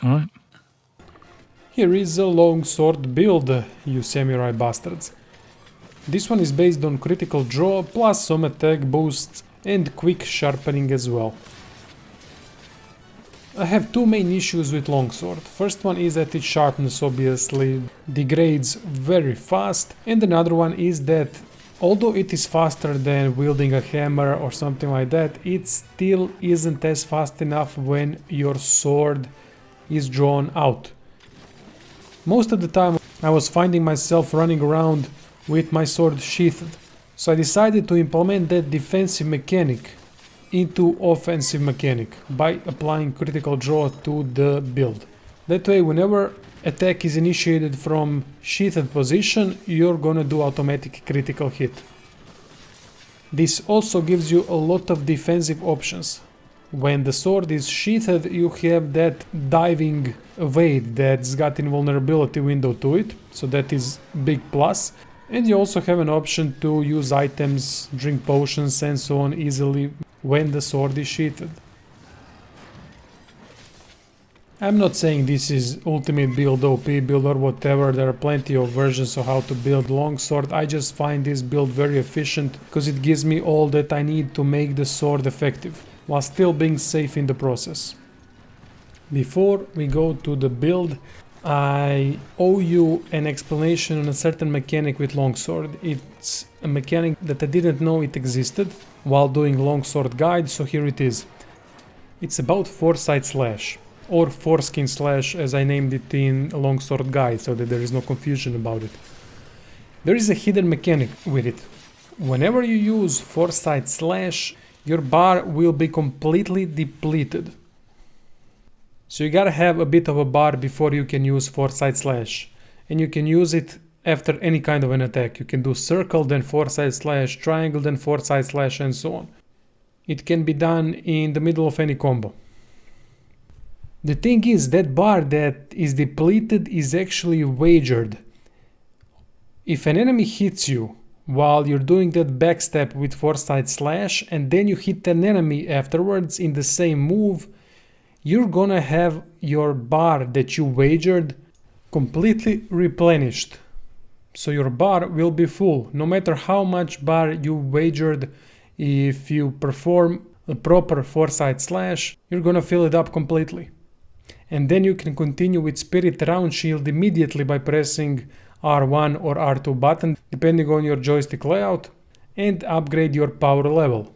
Alright. Here is a longsword build, you samurai bastards. This one is based on critical draw plus some attack boosts and quick sharpening as well. I have two main issues with longsword. First one is that its sharpness obviously degrades very fast, and another one is that although it is faster than wielding a hammer or something like that, it still isn't as fast enough when your sword is drawn out. Most of the time I was finding myself running around with my sword sheathed, so I decided to implement that defensive mechanic into offensive mechanic by applying critical draw to the build. That way, whenever attack is initiated from sheathed position, you're gonna do automatic critical hit. This also gives you a lot of defensive options. When the sword is sheathed, you have that diving evade that's got invulnerability window to it, so that is big plus. And you also have an option to use items, drink potions and so on easily when the sword is sheathed. I'm not saying this is ultimate build, OP build or whatever, there are plenty of versions of how to build longsword. I just find this build very efficient because it gives me all that I need to make the sword effective, while still being safe in the process. Before we go to the build, I owe you an explanation on a certain mechanic with longsword. It's a mechanic that I didn't know it existed while doing longsword guide, so here it is. It's about foresight slash, or foreskin slash as I named it in longsword guide, so that there is no confusion about it. There is a hidden mechanic with it. Whenever you use foresight slash, your bar will be completely depleted. So you gotta have a bit of a bar before you can use foresight slash, and you can use it after any kind of an attack. You can do circle, then foresight slash, triangle, then foresight slash, and so on. It can be done in the middle of any combo. The thing is, that bar that is depleted is actually wagered. If an enemy hits you while you're doing that backstep with foresight slash, and then you hit an enemy afterwards in the same move, you're gonna have your bar that you wagered completely replenished. So your bar will be full, no matter how much bar you wagered. If you perform a proper foresight slash, you're gonna fill it up completely. And then you can continue with Spirit Round Shield immediately by pressing R1 or R2 button, depending on your joystick layout, and upgrade your power level.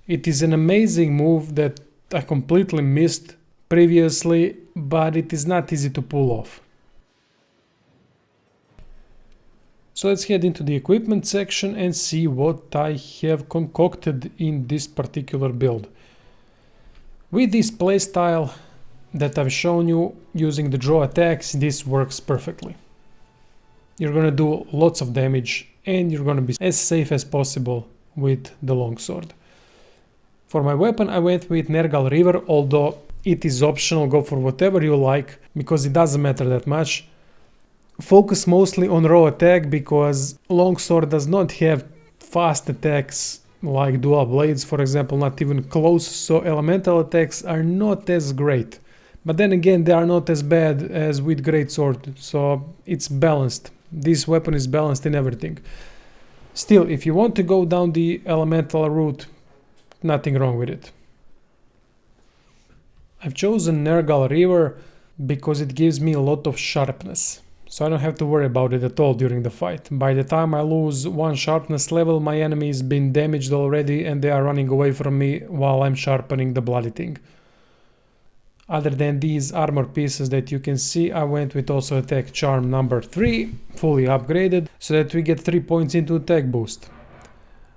It is an amazing move that I completely missed previously, but it is not easy to pull off. So let's head into the equipment section and see what I have concocted in this particular build. With this playstyle that I've shown you using the draw attacks, this works perfectly. You're gonna do lots of damage and you're gonna be as safe as possible with the longsword. For my weapon I went with Nergal River, although it is optional, go for whatever you like because it doesn't matter that much. Focus mostly on raw attack because longsword does not have fast attacks like dual blades, for example, not even close, so elemental attacks are not as great. But then again, they are not as bad as with greatsword, so it's balanced. This weapon is balanced in everything. Still, if you want to go down the elemental route, nothing wrong with it. I've chosen Nergal River because it gives me a lot of sharpness, so I don't have to worry about it at all during the fight. By the time I lose one sharpness level, my enemy has been damaged already and they are running away from me while I'm sharpening the bloody thing. Other than these armor pieces that you can see, I went with also attack charm number 3, fully upgraded, so that we get 3 points into attack boost.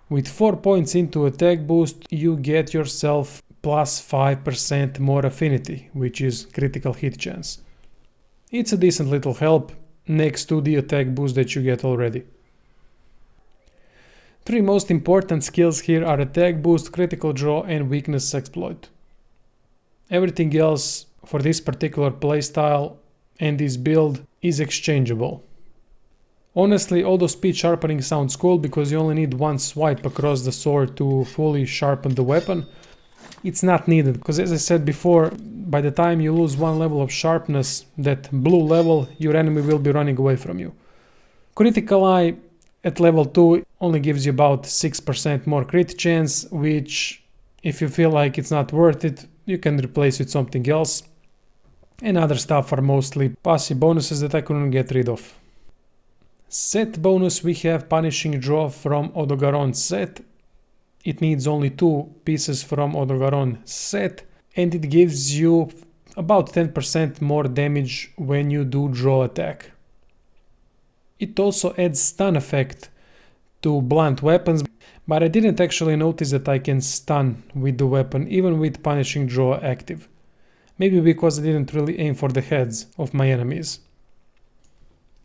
With 4 points into attack boost, you get yourself plus 5% more affinity, which is critical hit chance. It's a decent little help next to the attack boost that you get already. 3 most important skills here are attack boost, critical draw and weakness exploit. Everything else for this particular playstyle and this build is exchangeable. Honestly, although speed sharpening sounds cool because you only need one swipe across the sword to fully sharpen the weapon, it's not needed, because as I said before, by the time you lose one level of sharpness, that blue level, your enemy will be running away from you. Critical eye at level 2 only gives you about 6% more crit chance, which if you feel like it's not worth it, you can replace with something else. And other stuff are mostly passive bonuses that I couldn't get rid of. Set bonus, we have Punishing Draw from Odogaron set. It needs only 2 pieces from Odogaron set, and it gives you about 10% more damage when you do draw attack. It also adds stun effect to blunt weapons, but I didn't actually notice that I can stun with the weapon even with Punishing Draw active. Maybe because I didn't really aim for the heads of my enemies.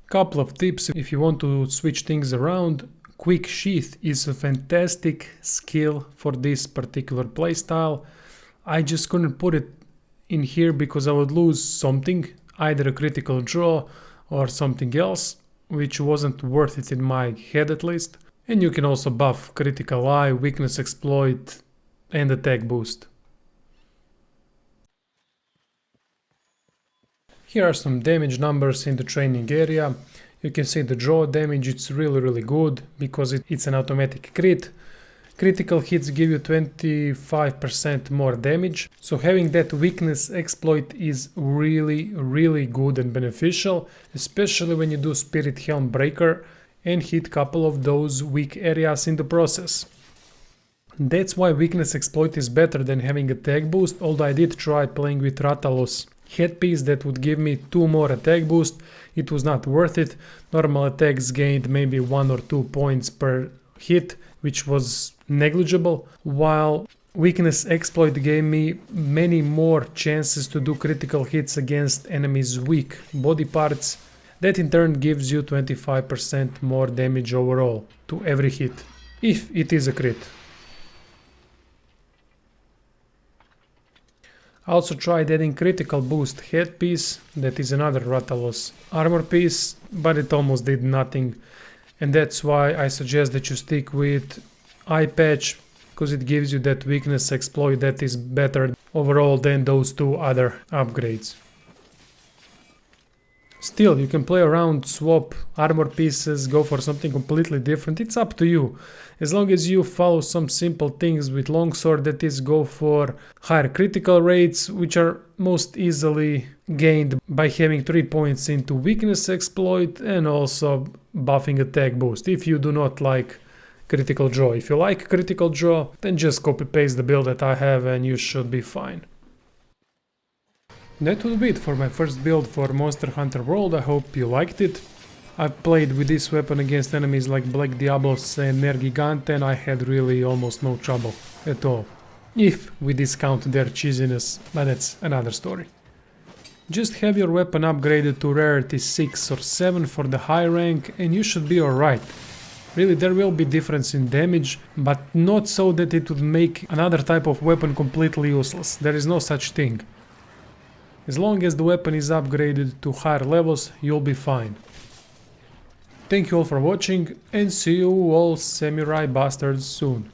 Couple of tips if you want to switch things around. Quick Sheath is a fantastic skill for this particular playstyle. I just couldn't put it in here because I would lose something, either a critical draw or something else, which wasn't worth it in my head at least. And you can also buff Critical Eye, Weakness Exploit and Attack Boost. Here are some damage numbers in the training area. You can see the draw damage, it's really good because it's an automatic crit. Critical hits give you 25% more damage, so having that weakness exploit is really good and beneficial, especially when you do Spirit Helm Breaker and hit couple of those weak areas in the process. That's why weakness exploit is better than having attack boost, although I did try playing with Rathalos headpiece that would give me 2 more attack boost. It was not worth it. Normal attacks gained maybe 1 or 2 points per hit, which was negligible, while weakness exploit gave me many more chances to do critical hits against enemies' weak body parts. That in turn gives you 25% more damage overall to every hit, if it is a crit. I also tried adding critical boost headpiece, that is another Rathalos armor piece, but it almost did nothing, and that's why I suggest that you stick with eye patch, because it gives you that weakness exploit that is better overall than those 2 other upgrades. Still, you can play around, swap armor pieces, go for something completely different, it's up to you. As long as you follow some simple things with Longsword, that is, go for higher critical rates, which are most easily gained by having 3 points into weakness exploit and also buffing attack boost if you do not like critical draw. If you like critical draw, then just copy paste the build that I have and you should be fine. That would be it for my first build for Monster Hunter World. I hope you liked it. I've played with this weapon against enemies like Black Diablos and Nergigante and I had really almost no trouble at all. If we discount their cheesiness, but that's another story. Just have your weapon upgraded to rarity 6 or 7 for the high rank and you should be alright. Really, there will be difference in damage, but not so that it would make another type of weapon completely useless. There is no such thing. As long as the weapon is upgraded to higher levels, you'll be fine. Thank you all for watching and see you all samurai bastards soon.